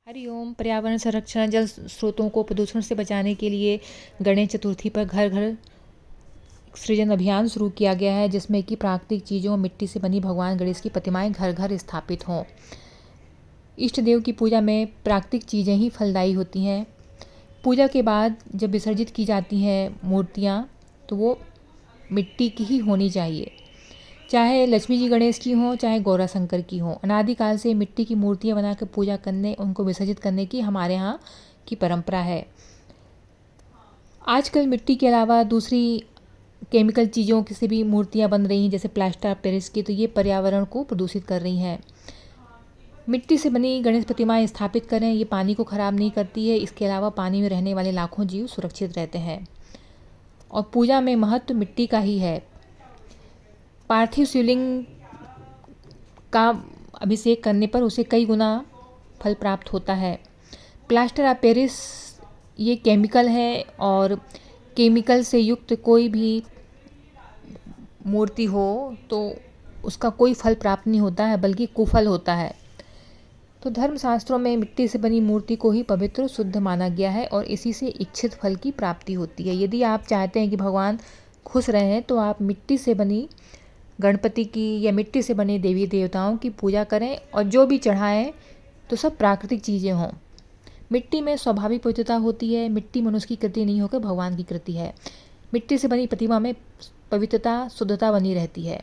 हरिओम। पर्यावरण संरक्षण, जल स्रोतों को प्रदूषण से बचाने के लिए गणेश चतुर्थी पर घर घर सृजन अभियान शुरू किया गया है, जिसमें कि प्राकृतिक चीज़ों, मिट्टी से बनी भगवान गणेश की प्रतिमाएं घर घर स्थापित हों। इष्ट देव की पूजा में प्राकृतिक चीज़ें ही फलदायी होती हैं। पूजा के बाद जब विसर्जित की जाती हैं मूर्तियाँ, तो वो मिट्टी की ही होनी चाहिए, चाहे लक्ष्मी जी गणेश की हों, चाहे गौरा शंकर की हों। अनादिकाल से मिट्टी की मूर्तियाँ बनाकर पूजा करने, उनको विसर्जित करने की हमारे यहाँ की परंपरा है। आजकल मिट्टी के अलावा दूसरी केमिकल चीज़ों की से भी मूर्तियाँ बन रही हैं, जैसे प्लास्टर ऑफ पेरिस की, तो ये पर्यावरण को प्रदूषित कर रही हैं। मिट्टी से बनी गणेश प्रतिमाएं स्थापित करें, ये पानी को खराब नहीं करती है। इसके अलावा पानी में रहने वाले लाखों जीव सुरक्षित रहते हैं। और पूजा में महत्व मिट्टी का ही है। पार्थिव शिवलिंग का अभिषेक करने पर उसे कई गुना फल प्राप्त होता है। प्लास्टर ऑफ पेरिस ये केमिकल है, और केमिकल से युक्त कोई भी मूर्ति हो तो उसका कोई फल प्राप्त नहीं होता है, बल्कि कुफल होता है। तो धर्मशास्त्रों में मिट्टी से बनी मूर्ति को ही पवित्र शुद्ध माना गया है, और इसी से इच्छित फल की प्राप्ति होती है। यदि आप चाहते हैं कि भगवान खुश रहें, तो आप मिट्टी से बनी गणपति की या मिट्टी से बने देवी देवताओं की पूजा करें, और जो भी चढ़ाएं तो सब प्राकृतिक चीज़ें हों। मिट्टी में स्वाभाविक पवित्रता होती है। मिट्टी मनुष्य की कृति नहीं होकर भगवान की कृति है। मिट्टी से बनी प्रतिमा में पवित्रता, शुद्धता बनी रहती है।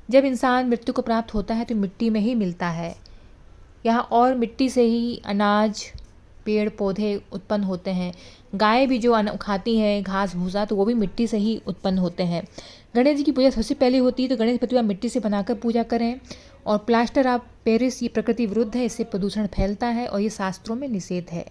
जब इंसान मृत्यु को प्राप्त होता है तो मिट्टी में ही मिलता है यहाँ, और मिट्टी से ही अनाज, पेड़ पौधे उत्पन्न होते हैं। गाय भी जो खाती हैं घास भूसा, तो वो भी मिट्टी से ही उत्पन्न होते हैं। गणेश जी की पूजा सबसे पहले होती है, तो गणेश प्रतिमा मिट्टी से बनाकर पूजा करें। और प्लास्टर ऑफ पेरिस ये प्रकृति विरुद्ध है, इससे प्रदूषण फैलता है और ये शास्त्रों में निषेध है।